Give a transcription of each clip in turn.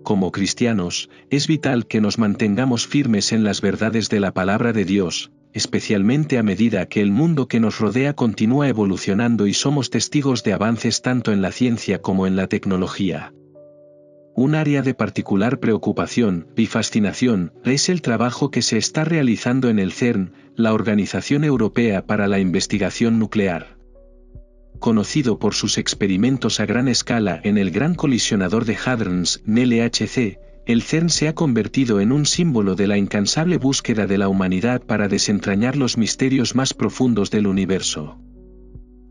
como cristianos, es vital que nos mantengamos firmes en las verdades de la palabra de Dios, especialmente a medida que el mundo que nos rodea continúa evolucionando y somos testigos de avances tanto en la ciencia como en la tecnología. Un área de particular preocupación y fascinación es el trabajo que se está realizando en el CERN, la Organización Europea para la Investigación Nuclear. Conocido por sus experimentos a gran escala en el Gran Colisionador de Hadrons, LHC, el CERN se ha convertido en un símbolo de la incansable búsqueda de la humanidad para desentrañar los misterios más profundos del universo.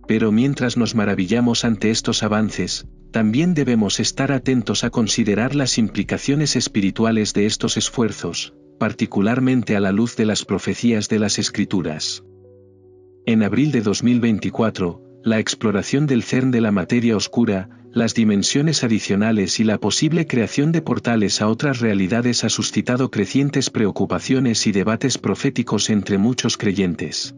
Pero mientras nos maravillamos ante estos avances, también debemos estar atentos a considerar las implicaciones espirituales de estos esfuerzos, particularmente a la luz de las profecías de las Escrituras. En abril de 2024, la exploración del CERN de la materia oscura, las dimensiones adicionales y la posible creación de portales a otras realidades ha suscitado crecientes preocupaciones y debates proféticos entre muchos creyentes.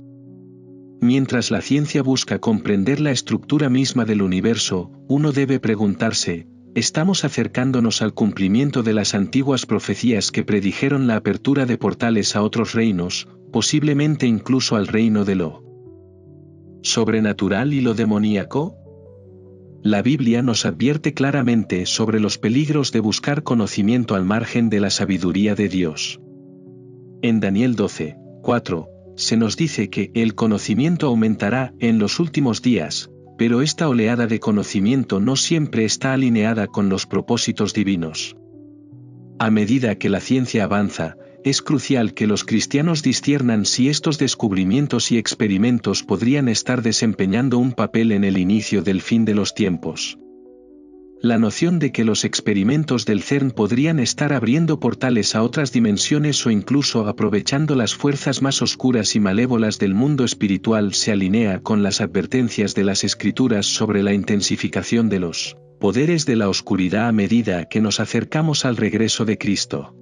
Mientras la ciencia busca comprender la estructura misma del universo, uno debe preguntarse, ¿estamos acercándonos al cumplimiento de las antiguas profecías que predijeron la apertura de portales a otros reinos, posiblemente incluso al reino de lo sobrenatural y lo demoníaco? La Biblia nos advierte claramente sobre los peligros de buscar conocimiento al margen de la sabiduría de Dios. En Daniel 12:4, se nos dice que el conocimiento aumentará en los últimos días, pero esta oleada de conocimiento no siempre está alineada con los propósitos divinos. A medida que la ciencia avanza, es crucial que los cristianos disciernan si estos descubrimientos y experimentos podrían estar desempeñando un papel en el inicio del fin de los tiempos. La noción de que los experimentos del CERN podrían estar abriendo portales a otras dimensiones o incluso aprovechando las fuerzas más oscuras y malévolas del mundo espiritual se alinea con las advertencias de las Escrituras sobre la intensificación de los poderes de la oscuridad a medida que nos acercamos al regreso de Cristo.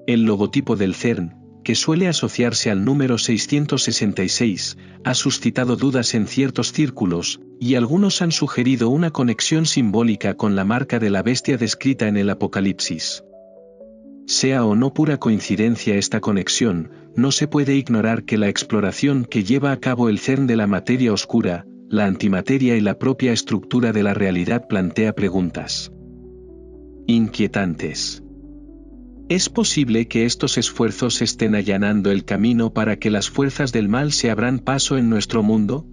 El logotipo del CERN, que suele asociarse al número 666, ha suscitado dudas en ciertos círculos, y algunos han sugerido una conexión simbólica con la marca de la bestia descrita en el Apocalipsis. Sea o no pura coincidencia esta conexión, no se puede ignorar que la exploración que lleva a cabo el CERN de la materia oscura, la antimateria y la propia estructura de la realidad plantea preguntas inquietantes. ¿Es posible que estos esfuerzos estén allanando el camino para que las fuerzas del mal se abran paso en nuestro mundo?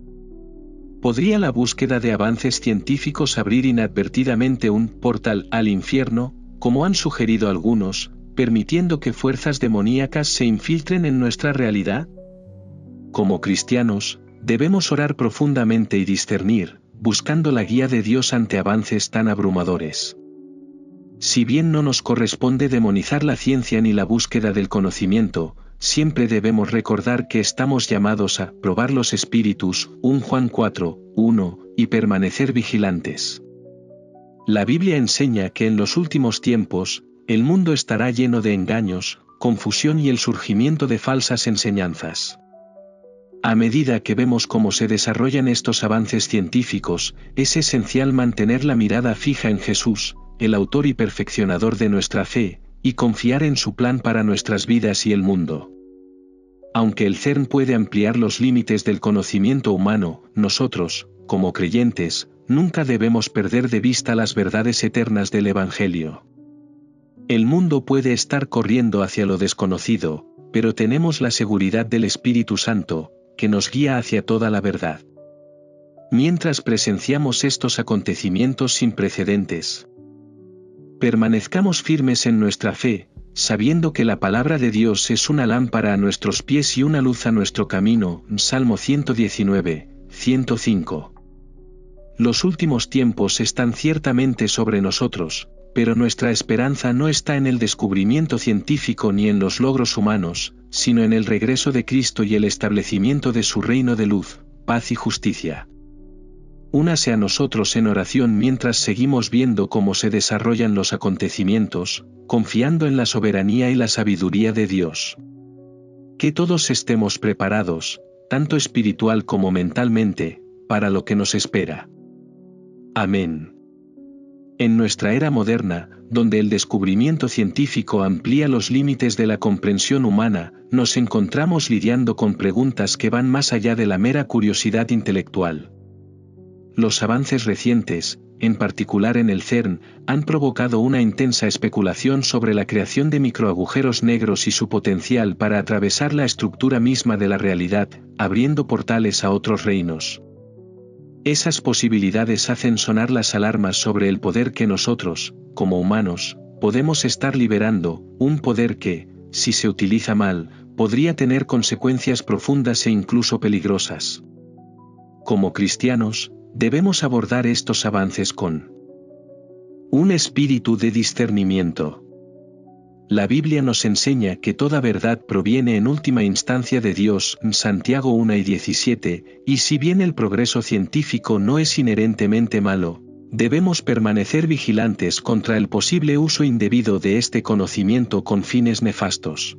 ¿Podría la búsqueda de avances científicos abrir inadvertidamente un portal al infierno, como han sugerido algunos, permitiendo que fuerzas demoníacas se infiltren en nuestra realidad? Como cristianos, debemos orar profundamente y discernir, buscando la guía de Dios ante avances tan abrumadores. Si bien no nos corresponde demonizar la ciencia ni la búsqueda del conocimiento, siempre debemos recordar que estamos llamados a probar los espíritus, 1 Juan 4:1, y permanecer vigilantes. La Biblia enseña que en los últimos tiempos, el mundo estará lleno de engaños, confusión y el surgimiento de falsas enseñanzas. A medida que vemos cómo se desarrollan estos avances científicos, es esencial mantener la mirada fija en Jesús, el autor y perfeccionador de nuestra fe, y confiar en su plan para nuestras vidas y el mundo. Aunque el CERN puede ampliar los límites del conocimiento humano, nosotros, como creyentes, nunca debemos perder de vista las verdades eternas del Evangelio. El mundo puede estar corriendo hacia lo desconocido, pero tenemos la seguridad del Espíritu Santo, que nos guía hacia toda la verdad. Mientras presenciamos estos acontecimientos sin precedentes, permanezcamos firmes en nuestra fe, sabiendo que la palabra de Dios es una lámpara a nuestros pies y una luz a nuestro camino. Salmo 119, 105. Los últimos tiempos están ciertamente sobre nosotros, pero nuestra esperanza no está en el descubrimiento científico ni en los logros humanos, sino en el regreso de Cristo y el establecimiento de su reino de luz, paz y justicia. Únase a nosotros en oración mientras seguimos viendo cómo se desarrollan los acontecimientos, confiando en la soberanía y la sabiduría de Dios. Que todos estemos preparados, tanto espiritual como mentalmente, para lo que nos espera. Amén. En nuestra era moderna, donde el descubrimiento científico amplía los límites de la comprensión humana, nos encontramos lidiando con preguntas que van más allá de la mera curiosidad intelectual. Los avances recientes, en particular en el CERN, han provocado una intensa especulación sobre la creación de microagujeros negros y su potencial para atravesar la estructura misma de la realidad, abriendo portales a otros reinos. Esas posibilidades hacen sonar las alarmas sobre el poder que nosotros, como humanos, podemos estar liberando, un poder que, si se utiliza mal, podría tener consecuencias profundas e incluso peligrosas. Como cristianos, debemos abordar estos avances con un espíritu de discernimiento. La Biblia nos enseña que toda verdad proviene en última instancia de Dios, Santiago 1:17, y si bien el progreso científico no es inherentemente malo, debemos permanecer vigilantes contra el posible uso indebido de este conocimiento con fines nefastos.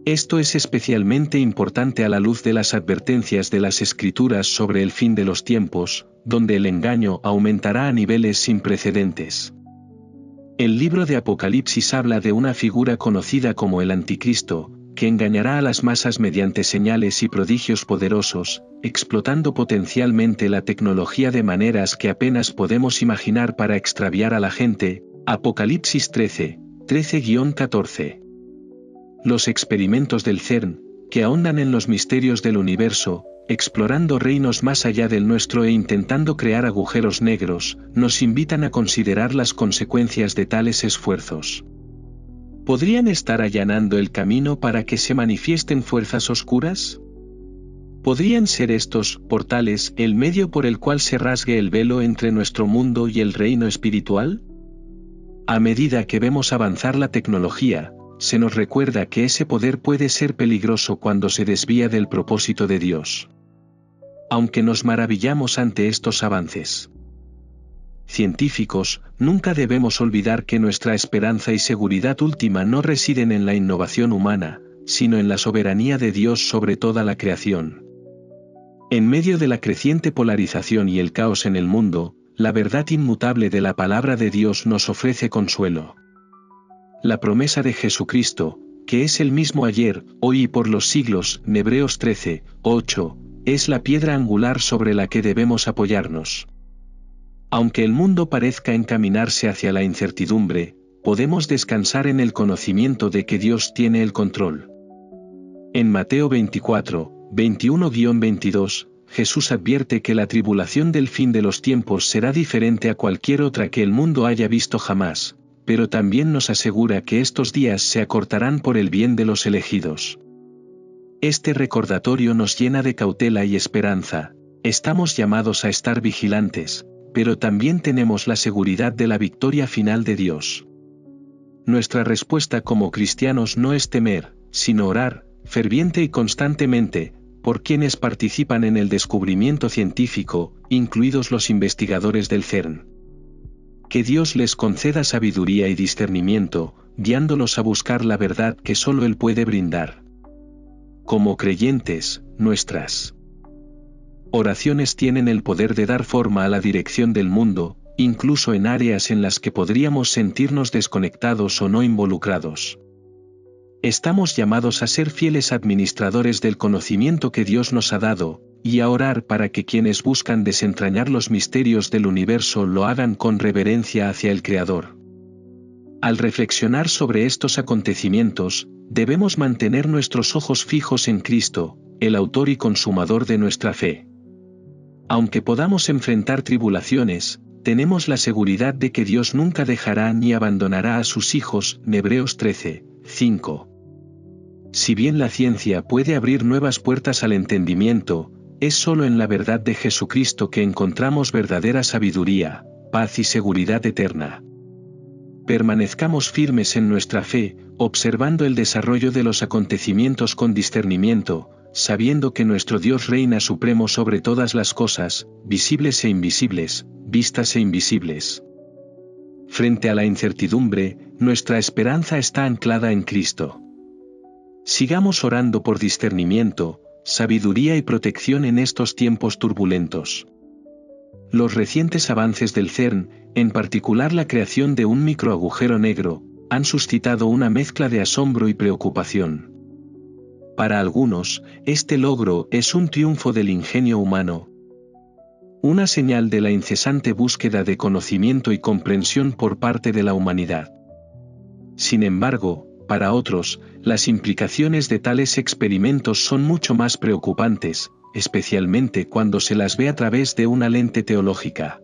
Esto es especialmente importante a la luz de las advertencias de las Escrituras sobre el fin de los tiempos, donde el engaño aumentará a niveles sin precedentes. El libro de Apocalipsis habla de una figura conocida como el Anticristo, que engañará a las masas mediante señales y prodigios poderosos, explotando potencialmente la tecnología de maneras que apenas podemos imaginar para extraviar a la gente. Apocalipsis 13:14. Los experimentos del CERN, que ahondan en los misterios del universo, explorando reinos más allá del nuestro e intentando crear agujeros negros, nos invitan a considerar las consecuencias de tales esfuerzos. ¿Podrían estar allanando el camino para que se manifiesten fuerzas oscuras? ¿Podrían ser estos portales el medio por el cual se rasgue el velo entre nuestro mundo y el reino espiritual? A medida que vemos avanzar la tecnología, se nos recuerda que ese poder puede ser peligroso cuando se desvía del propósito de Dios. Aunque nos maravillamos ante estos avances científicos, nunca debemos olvidar que nuestra esperanza y seguridad última no residen en la innovación humana, sino en la soberanía de Dios sobre toda la creación. En medio de la creciente polarización y el caos en el mundo, la verdad inmutable de la palabra de Dios nos ofrece consuelo. La promesa de Jesucristo, que es el mismo ayer, hoy y por los siglos, Hebreos 13:8, es la piedra angular sobre la que debemos apoyarnos. Aunque el mundo parezca encaminarse hacia la incertidumbre, podemos descansar en el conocimiento de que Dios tiene el control. En Mateo 24:21-22, Jesús advierte que la tribulación del fin de los tiempos será diferente a cualquier otra que el mundo haya visto jamás, pero también nos asegura que estos días se acortarán por el bien de los elegidos. Este recordatorio nos llena de cautela y esperanza. Estamos llamados a estar vigilantes, pero también tenemos la seguridad de la victoria final de Dios. Nuestra respuesta como cristianos no es temer, sino orar, ferviente y constantemente, por quienes participan en el descubrimiento científico, incluidos los investigadores del CERN. Que Dios les conceda sabiduría y discernimiento, guiándolos a buscar la verdad que solo Él puede brindar. Como creyentes, nuestras oraciones tienen el poder de dar forma a la dirección del mundo, incluso en áreas en las que podríamos sentirnos desconectados o no involucrados. Estamos llamados a ser fieles administradores del conocimiento que Dios nos ha dado, y a orar para que quienes buscan desentrañar los misterios del universo lo hagan con reverencia hacia el Creador. Al reflexionar sobre estos acontecimientos, debemos mantener nuestros ojos fijos en Cristo, el autor y consumador de nuestra fe. Aunque podamos enfrentar tribulaciones, tenemos la seguridad de que Dios nunca dejará ni abandonará a sus hijos. Hebreos 13:5. Si bien la ciencia puede abrir nuevas puertas al entendimiento, es solo en la verdad de Jesucristo que encontramos verdadera sabiduría, paz y seguridad eterna. Permanezcamos firmes en nuestra fe, observando el desarrollo de los acontecimientos con discernimiento, sabiendo que nuestro Dios reina supremo sobre todas las cosas, visibles e invisibles, vistas e invisibles. Frente a la incertidumbre, nuestra esperanza está anclada en Cristo. Sigamos orando por discernimiento, sabiduría y protección en estos tiempos turbulentos. Los recientes avances del CERN, en particular la creación de un microagujero negro, han suscitado una mezcla de asombro y preocupación. Para algunos, este logro es un triunfo del ingenio humano, una señal de la incesante búsqueda de conocimiento y comprensión por parte de la humanidad. Sin embargo, para otros, las implicaciones de tales experimentos son mucho más preocupantes, especialmente cuando se las ve a través de una lente teológica.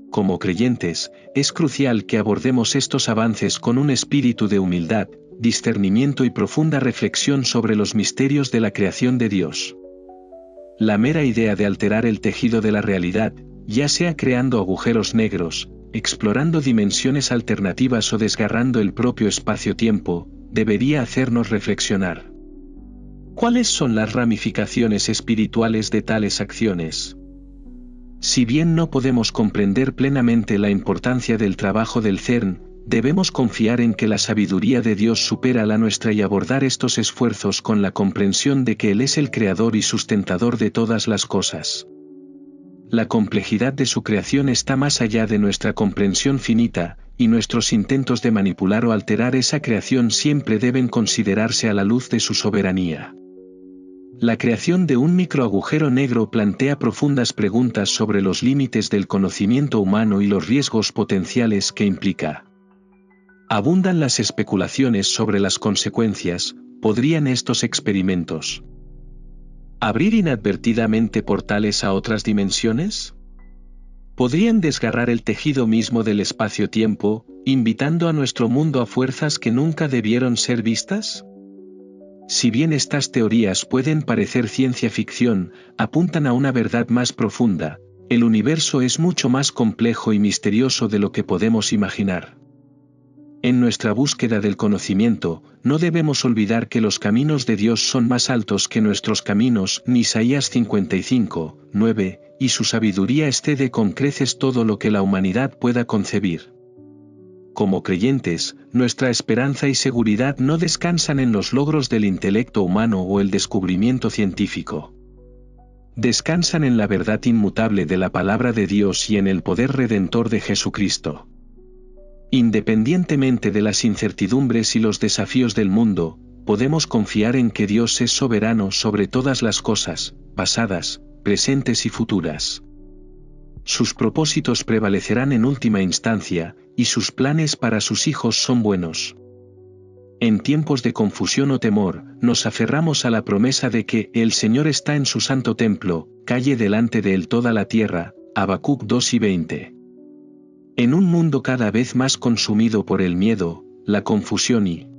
Como creyentes, es crucial que abordemos estos avances con un espíritu de humildad, discernimiento y profunda reflexión sobre los misterios de la creación de Dios. La mera idea de alterar el tejido de la realidad, ya sea creando agujeros negros, explorando dimensiones alternativas o desgarrando el propio espacio-tiempo, debería hacernos reflexionar. ¿Cuáles son las ramificaciones espirituales de tales acciones? Si bien no podemos comprender plenamente la importancia del trabajo del CERN, debemos confiar en que la sabiduría de Dios supera la nuestra y abordar estos esfuerzos con la comprensión de que Él es el creador y sustentador de todas las cosas. La complejidad de su creación está más allá de nuestra comprensión finita, y nuestros intentos de manipular o alterar esa creación siempre deben considerarse a la luz de su soberanía. La creación de un microagujero negro plantea profundas preguntas sobre los límites del conocimiento humano y los riesgos potenciales que implica. Abundan las especulaciones sobre las consecuencias. ¿Podrían estos experimentos abrir inadvertidamente portales a otras dimensiones? ¿Podrían desgarrar el tejido mismo del espacio-tiempo, invitando a nuestro mundo a fuerzas que nunca debieron ser vistas? Si bien estas teorías pueden parecer ciencia ficción, apuntan a una verdad más profunda: el universo es mucho más complejo y misterioso de lo que podemos imaginar. En nuestra búsqueda del conocimiento, no debemos olvidar que los caminos de Dios son más altos que nuestros caminos, Isaías 55, 9, y su sabiduría excede con creces todo lo que la humanidad pueda concebir. Como creyentes, nuestra esperanza y seguridad no descansan en los logros del intelecto humano o el descubrimiento científico. Descansan en la verdad inmutable de la palabra de Dios y en el poder redentor de Jesucristo. Independientemente de las incertidumbres y los desafíos del mundo, podemos confiar en que Dios es soberano sobre todas las cosas, pasadas, presentes y futuras. Sus propósitos prevalecerán en última instancia, y sus planes para sus hijos son buenos. En tiempos de confusión o temor, nos aferramos a la promesa de que el Señor está en su santo templo, calle delante de él toda la tierra, Habacuc 2:20. En un mundo cada vez más consumido por el miedo, la confusión y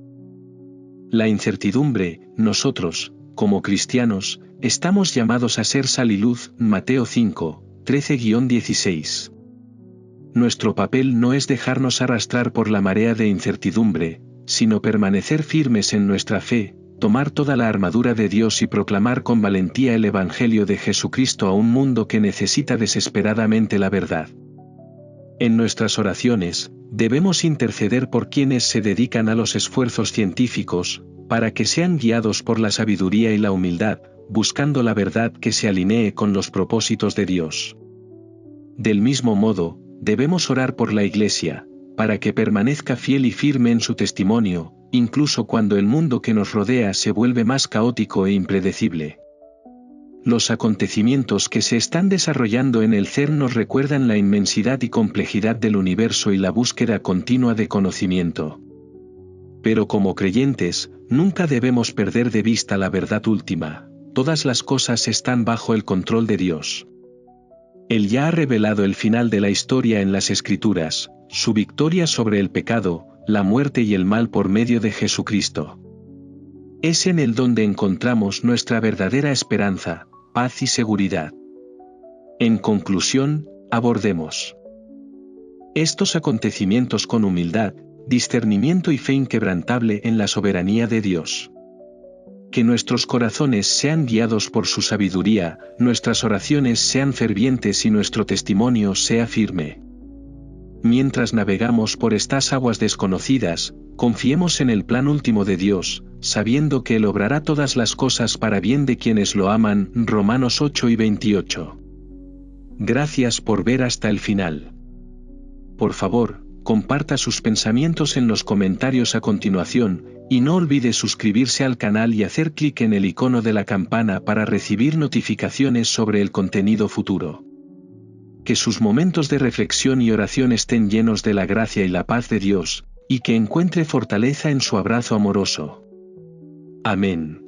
la incertidumbre, nosotros, como cristianos, estamos llamados a ser sal y luz, Mateo 5, 13-16. Nuestro papel no es dejarnos arrastrar por la marea de incertidumbre, sino permanecer firmes en nuestra fe, tomar toda la armadura de Dios y proclamar con valentía el Evangelio de Jesucristo a un mundo que necesita desesperadamente la verdad. En nuestras oraciones, debemos interceder por quienes se dedican a los esfuerzos científicos, para que sean guiados por la sabiduría y la humildad, buscando la verdad que se alinee con los propósitos de Dios. Del mismo modo, debemos orar por la Iglesia, para que permanezca fiel y firme en su testimonio, incluso cuando el mundo que nos rodea se vuelve más caótico e impredecible. Los acontecimientos que se están desarrollando en el CERN nos recuerdan la inmensidad y complejidad del universo y la búsqueda continua de conocimiento. Pero como creyentes, nunca debemos perder de vista la verdad última: todas las cosas están bajo el control de Dios. Él ya ha revelado el final de la historia en las Escrituras, su victoria sobre el pecado, la muerte y el mal por medio de Jesucristo. Es en Él donde encontramos nuestra verdadera esperanza, paz y seguridad. En conclusión, abordemos estos acontecimientos con humildad, discernimiento y fe inquebrantable en la soberanía de Dios. Que nuestros corazones sean guiados por su sabiduría, nuestras oraciones sean fervientes y nuestro testimonio sea firme. Mientras navegamos por estas aguas desconocidas, confiemos en el plan último de Dios, sabiendo que Él obrará todas las cosas para bien de quienes lo aman, Romanos 8:28. Gracias por ver hasta el final. Por favor, comparta sus pensamientos en los comentarios a continuación, y no olvide suscribirse al canal y hacer clic en el icono de la campana para recibir notificaciones sobre el contenido futuro. Que sus momentos de reflexión y oración estén llenos de la gracia y la paz de Dios, y que encuentre fortaleza en su abrazo amoroso. Amén.